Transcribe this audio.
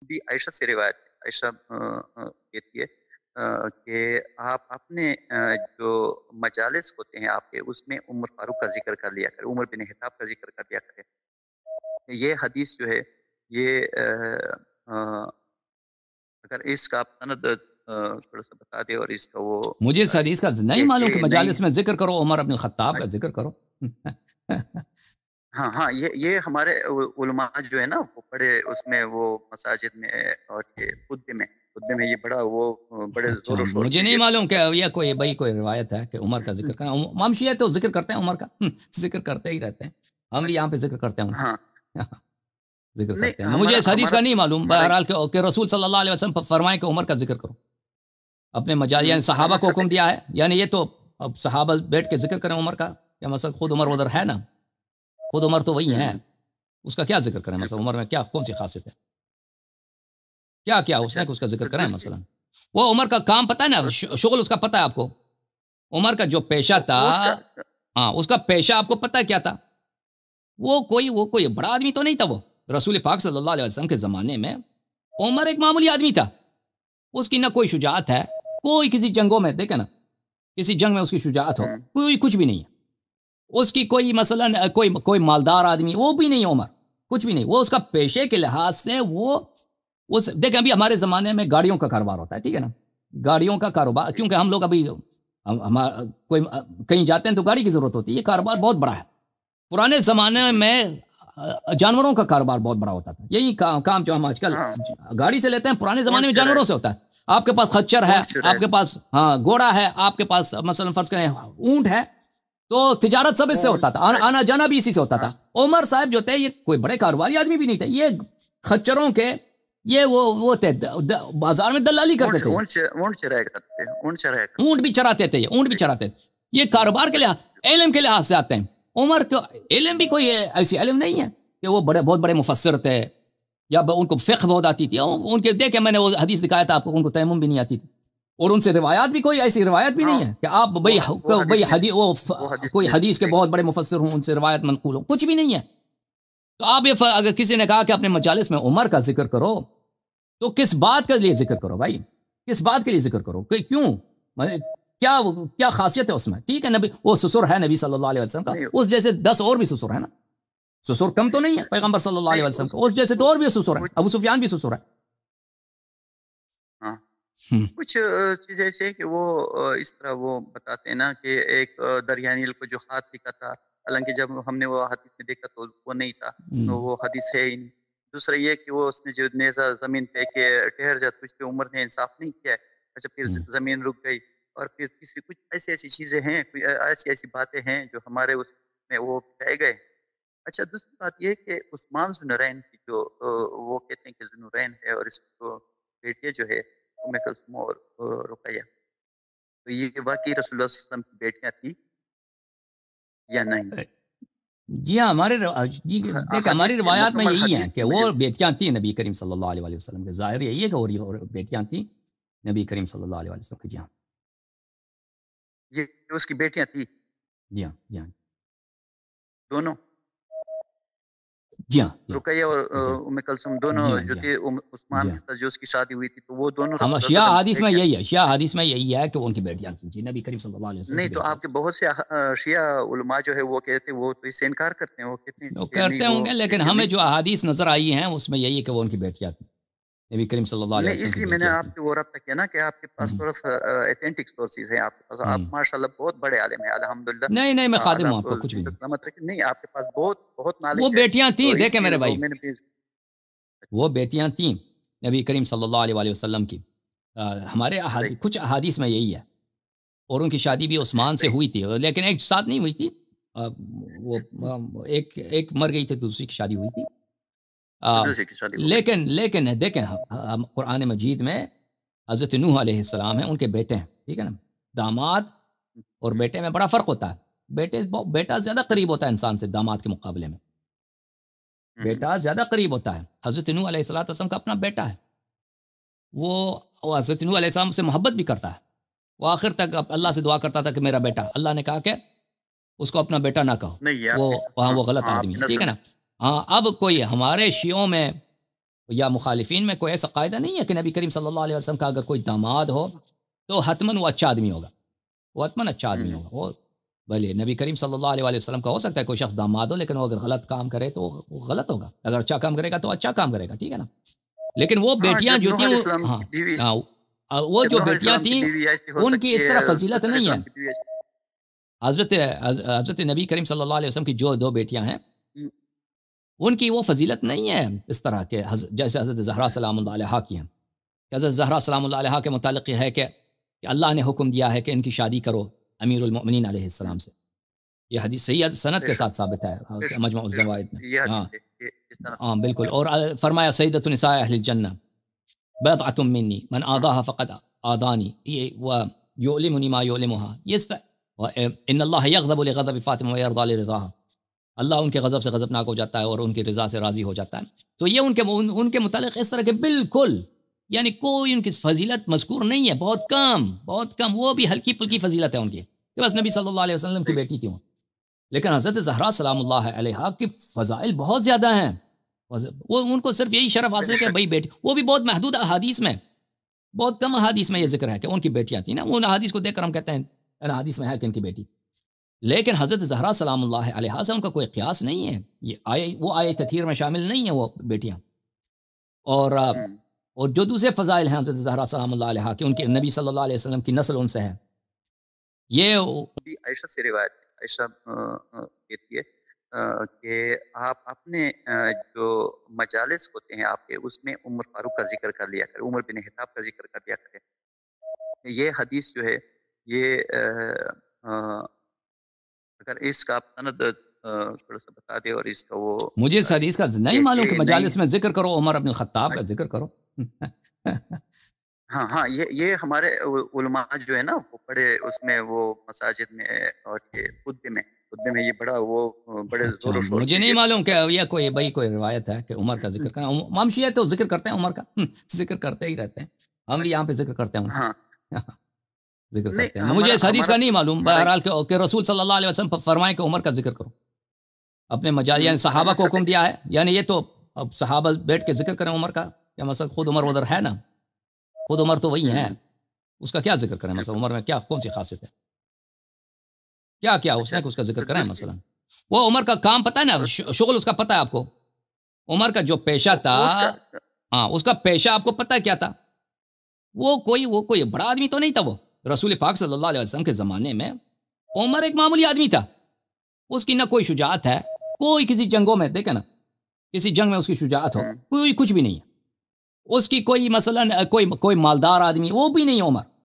بھی عائشہ سے روایت ہے، عائشہ کہتی ہے کہ آپ اپنے جو مجالس ہوتے ہیں آپ کے، اس میں عمر فاروق کا ذکر کر لیا کریں، عمر بن خطاب کا ذکر کر لیا کریں۔ یہ حدیث جو ہے یہ اگر اس کا آپ سند تھوڑا سا بتا دیں، اور اس کا وہ مجھے اس حدیث کا نہیں معلوم کہ یہ نہیں مجالس ہے۔ میں ذکر کرو، عمر بن الخطاب کا ذکر کرو۔ ہاں ہاں، یہ ہمارے علماء جو ہے نا وہ بڑے اس میں وہ مساجد میں اور یہ خطبے میں یہ بڑا وہ بڑے اچھا، زور و شور مجھے سے نہیں یہ معلوم کہ بات یہ کوئی روایت ہے کہ عمر کا ذکر کرنا۔ امام شیعہ تو ذکر کرتے ہیں عمر کا، ذکر کرتے ہی رہتے ہیں، ہم بھی یہاں پہ ذکر کرتے ہیں ان ہاں کا، ذکر نہیں، کرتے ہیں۔ مجھے اس حدیث ہمارا کا نہیں معلوم ہمارا بہرحال کہ رسول صلی اللہ علیہ وسلم فرمائیں کہ عمر کا ذکر کرو اپنے مجال، یعنی صحابہ کو حکم دیا ہے، یعنی یہ تو اب صحابہ بیٹھ کے ذکر کریں عمر کا، یا مثلا خود عمر ادھر ہے نا، خود عمر تو وہی ہے، اس کا کیا ذکر کریں؟ مثلا عمر میں کیا کون سی خاصیت ہے، کیا اس اچھا نے کہ اس کا ذکر کریں؟ دوسری مثلا وہ عمر کا کام پتہ ہے نا، شغل اس کا پتہ ہے آپ کو، عمر کا جو پیشہ تھا، اونٹ کا ہاں اس کا پیشہ آپ کو پتہ ہے کیا تھا؟ وہ کوئی بڑا آدمی تو نہیں تھا، وہ رسول پاک صلی اللہ علیہ وسلم کے زمانے میں عمر ایک معمولی آدمی تھا، اس کی نہ کوئی شجاعت ہے، کوئی کسی جنگوں میں دیکھیں نا، کسی جنگ میں اس کی شجاعت ہو، کوئی کچھ بھی نہیں ہے اس کی، کوئی مثلا کوئی مالدار آدمی وہ بھی نہیں ہے عمر، کچھ بھی نہیں، وہ اس کا پیشے کے لحاظ سے وہ دیکھیں ابھی ہمارے زمانے میں گاڑیوں کا کاروبار ہوتا ہے، ٹھیک ہے نا، گاڑیوں کا کاروبار، کیونکہ ہم لوگ ابھی کوئی کہیں جاتے ہیں تو گاڑی کی ضرورت ہوتی ہے، یہ کاروبار بہت بڑا ہے۔ پرانے زمانے میں جانوروں کا کاروبار بہت بڑا ہوتا تھا، یہی کام جو ہم آج کل گاڑی سے لیتے ہیں، پرانے زمانے اونٹ میں چرائے جانوروں سے ہوتا ہے۔ آپ کے پاس خچر ہے، اونٹ چرائے آپ کے پاس ہاں گھوڑا ہے، آپ کے پاس مثلا فرض کریں اونٹ ہے، تو تجارت سب اس سے ہوتا تھا، آنا جانا بھی اسی سے ہوتا تھا۔ عمر صاحب جو تھے یہ کوئی بڑے کاروباری آدمی بھی نہیں تھے، یہ خچروں کے یہ وہ تھے، بازار میں دلالی کرتے تھے، اونٹ چرائے کرتے ہیں، اونٹ چرائے اونٹ کرتے بھی چراتے تھے، اونٹ بھی چراتے تھے، یہ کاروبار کے لحاظ، علم کے لحاظ سے آتے ہیں۔ عمر کو علم بھی کوئی ایسی علم نہیں ہے کہ وہ بہت بڑے مفسر تھے، یا ان کو فقہ بہت آتی تھی، ان کے دیکھیں میں نے وہ حدیث دکھایا تھا آپ کو، ان کو تیمم بھی نہیں آتی تھی، اور ان سے روایات بھی کوئی ایسی روایت بھی ہاں، نہیں ہے کہ آپ وہ حدیث کوئی میں حدیث کے بہت بڑے مفسر ہوں ان سے روایت منقول ہوں، کچھ بھی نہیں ہے۔ تو آپ یہ اگر کسی نے کہا کہ اپنے مجالس میں عمر کا ذکر کرو، تو کس بات کے لیے ذکر کرو بھائی، کس بات کے لیے ذکر کرو، کیوں، کیا خاصیت ہے اس میں؟ ٹھیک ہے نبی وہ سسر ہے نبی صلی اللہ علیہ وسلم کا، نہیں اس جیسے 10 اور بھی سسر ہے نا، سسر کم تو نہیں ہے پیغمبر صلی اللہ علیہ نہیں وسلم کا، اس جیسے تو اور بھی سسر ہے، کچھ ابو سفیان بھی سسر ہے۔ ہاں کچھ چیز ایسے ہے کہ وہ اس طرح وہ بتاتے ہیں نا کہ ایک دریا نیل کو جو ہاتھ لکھا تھا، حالانکہ جب ہم نے وہ حدیث میں دیکھا تو وہ نہیں تھا، تو وہ حدیث ہے ہی نہیں۔ دوسرا یہ کہ وہ اس نے جو نیزہ زمین پہ کہ ٹھہر جا، تجھ پہ عمر نے انصاف نہیں کیا ہے، اچھا پھر زمین رک گئی، اور پھر تیسری کچھ ایسی چیزیں ہیں، ایسی باتیں ہیں جو ہمارے اس میں وہ بتائے گئے۔ اچھا دوسری بات یہ کہ عثمان ذوالنورین کی جو وہ کہتے ہیں کہ ذوالنورین ہے، اور اس کو بیٹیاں جو ہے ام کلثوم اور رقیہ، تو یہ واقعی رسول اللہ صلی اللہ علیہ وسلم کی بیٹیاں تھی یا نہیں؟ جی ہاں، جی دیکھ ہماری حدیث روایات میں مکمل یہی ہے حدیث کہ مجھے وہ بیٹیاں تھیں نبی کریم صلی اللہ علیہ وسلم کے، ظاہر یہی ہے کہ وہ بیٹیاں تھیں نبی کریم صلی اللہ علیہ وسلم کی۔ جی ہاں، یہ اس کی بیٹیاں تھی جی ہاں، جی ہاں، دونوں، جی ہاں، جی ہاں، رقیہ اور جی ہاں، ام کلثوم دونوں جی ہاں، جو جی ہاں، تھے، عثمان جی کے ہاں، ساتھ جو اس کی شادی ہوئی تھی، تو وہ دونوں ہم رسول اللہ صلی شیعہ اللہ علیہ وسلم کی حدیث میں بیٹیاں یہی تھیں؟ ہے، شیعہ حدیث میں یہی ہے کہ وہ ان کی بیٹیاں تھیں، جی نبی کریم صلی اللہ علیہ وسلم نہیں کی تو بیٹیاں آپ کے بہت سے شیعہ علماء جو ہے وہ کہتے ہیں، وہ تو اس سے انکار کرتے ہیں، وہ کہتے ہیں تھیں، وہ کہ نہیں کرتے وہ ہوں گے، لیکن بیٹیاں ہمیں نہیں جو تھیں۔ احادیث نظر آئی ہیں اس میں یہی ہے کہ وہ ان کی بیٹیاں تھیں، نبی کریم صلی اللہ علیہ نہیں، وسلم اس کی لیے میں نے بیٹیاں آپ تھیں۔ سے وہ رابطہ کیا نا کہ آپ کے پاس تھوڑا سا ایتھینٹک سورسز ہیں، آپ کے پاس، آپ ماشاء اللہ بہت بڑے عالم ہیں، الحمدللہ، نہیں نہیں، میں اللہ خادم ہوں آپ آپ کا، کو کچھ بھی زندہ نہیں، سلامت رکھے۔ نہیں، آپ کے پاس بہت بہت وہ نالج ہے، بیٹیاں تو تھیں، اس دیکھیں لیے میرے وہ بھائی، میں نے وہ بیٹیاں تھیں نبی کریم صلی اللہ علیہ وسلم کی، ہمارے صحیح کچھ احادیث میں یہی ہے، اور ان کی شادی بھی عثمان سے صحیح ہوئی تھی، لیکن ایک ساتھ نہیں ہوئی تھی، وہ ایک مر گئی تھی، دوسری کی شادی ہوئی تھی، دوسرے کی شادی ہو گئی۔ لیکن دیکھیں قرآن مجید میں حضرت نوح علیہ السلام ہیں، ان کے بیٹے ہیں، ٹھیک ہے نا، داماد اور بیٹے میں بڑا فرق ہوتا ہے، بیٹا زیادہ قریب ہوتا ہے انسان سے داماد کے مقابلے میں، بیٹا زیادہ قریب ہوتا ہے۔ حضرت نوح علیہ السلام کا اپنا بیٹا ہے، وہ حضرت نوح علیہ السلام سے محبت بھی کرتا ہے، وہ آخر تک اللہ سے دعا کرتا تھا کہ میرا بیٹا، اللہ نے کہا کہ اس کو اپنا بیٹا نہ کہو، نہیں، یہ آپ کی وہ ہاں غلط ہاں، آپ آدمی کی ہے، ٹھیک نظر ہے میں نا۔ ہاں اب کوئی ہمارے شیعوں میں یا مخالفین میں کوئی ایسا قاعدہ نہیں ہے کہ نبی کریم صلی اللہ علیہ وسلم کا اگر کوئی داماد ہو تو حتماً وہ اچھا آدمی ہوگا، وہ حتماً اچھا آدمی ہوگا. وہ بھلے نبی کریم صلی اللہ علیہ وسلم کا ہو سکتا ہے کوئی شخص داماد ہو، لیکن وہ اگر غلط کام کرے تو وہ غلط ہوگا. اگر اچھا کام کرے گا تو اچھا کام کرے گا، ٹھیک ہے نا. لیکن وہ بیٹیاں جو تھیں وہ جو بیٹیاں تھیں ان کی اس طرح فضیلت نہیں ہے. حضرت نبی کریم صلی اللہ علیہ وسلم کی جو 2 بیٹیاں ہیں ان کی وہ فضیلت نہیں ہے اس طرح کے جیسے حضرت زہرا سلام اللہ علیہا کی ہیں. حضرت زہرا سلام اللہ علیہا کے متعلق یہ ہے کہ اللہ نے حکم دیا ہے کہ ان کی شادی کرو امیر المؤمنین علیہ السلام سے. یہ حدیث صحیح سند کے ساتھ ثابت ہے مجمع الزوائد میں. ہاں بالکل. اور فرمایا سیدۃ النساء اہل الجنہ بضعۃ منی من آذاها فقد آذانی ویعلمنی ما یعلمها ان اللہ یغضب لغضب فاطمہ ویرضی لرضاها. اللہ ان کے غضب سے غضبناک ہو جاتا ہے اور ان کی رضا سے راضی ہو جاتا ہے. تو یہ ان کے متعلق اس طرح کے بالکل یعنی کوئی ان کی فضیلت مذکور نہیں ہے، بہت کم. وہ بھی ہلکی پھلکی فضیلت ہے ان کی کہ بس نبی صلی اللہ علیہ وسلم کی بیٹی تھی وہ. لیکن حضرت زہرا سلام اللہ علیہا کی فضائل بہت زیادہ ہیں. وہ ان کو صرف یہی شرف حاصل ہے کہ بھائی بیٹی، وہ بھی بہت محدود احادیث میں، بہت کم احادیث میں یہ ذکر ہے کہ ان کی بیٹیاں تھیں نا. ان احادیث کو دیکھ کر ہم کہتے ہیں احادیث میں ہے کہ ان کی بیٹی. لیکن حضرت زہرا سلام اللہ علیہا سے ان کا کوئی قیاس نہیں ہے. یہ وہ آیے تطہیر میں شامل نہیں ہیں وہ بیٹیاں. اور جو دوسرے فضائل ہیں حضرت زہرا سلام اللہ علیہا کہ ان کے نبی صلی اللہ علیہ وسلم کی نسل ان سے ہے. یہ عائشہ سے روایت ہے، عائشہ کہتی ہے کہ آپ اپنے جو مجالس ہوتے ہیں آپ کے اس میں عمر فاروق کا ذکر کر لیا کریں، عمر بن خطاب کا ذکر کر لیا کریں. یہ حدیث جو ہے یہ اگر اس کا سند تھوڑا سا بتا دے اور اس کا وہ مجھے اس حدیث کا نہیں معلوم کہ مجالس میں ذکر کرو عمر بن الخطاب کا ذکر کرو. ہاں یہ ہمارے علماء جو ہے نا وہ بڑے اس میں وہ مساجد میں اور یہ خطبے میں یہ بڑا وہ بڑے زور و شور سے. مجھے نہیں معلوم کہ یہ کوئی روایت ہے کہ عمر کا ذکر کرنا. ہم شیعہ تو ذکر کرتے ہیں عمر کا، ذکر کرتے ہی رہتے ہیں. ہم بھی یہاں پہ ذکر کرتے ہیں. ہاں ذکر کرتے ہیں. مجھے اس حدیث کا نہیں معلوم بہرحال کہ رسول صلی اللہ علیہ وسلم فرمائیں کہ عمر کا ذکر کرو اپنے مجال، یعنی صحابہ کو حکم دیا ہے. یعنی یہ تو اب صحابہ بیٹھ کے ذکر کریں عمر کا، یا مثلا خود عمر ادھر ہے نا، خود عمر تو وہی ہے، اس کا کیا ذکر کریں؟ مثلا عمر میں کیا کون سی خاصیت ہے، کیا اس نے اس کا ذکر کریں؟ مثلا وہ عمر کا کام پتہ ہے نا، شغل اس کا پتہ ہے آپ کو. عمر کا جو پیشہ تھا، ہاں اس کا پیشہ آپ کو پتہ ہے کیا تھا. وہ کوئی بڑا آدمی تو نہیں تھا. وہ رسول پاک صلی اللہ علیہ وسلم کے زمانے میں عمر ایک معمولی آدمی تھا. اس کی نہ کوئی شجاعت ہے، کوئی کسی جنگوں میں دیکھیں نا، کسی جنگ میں اس کی شجاعت ہو، کوئی کچھ بھی نہیں ہے. اس کی کوئی مثلا کوئی مالدار آدمی وہ بھی نہیں ہے عمر.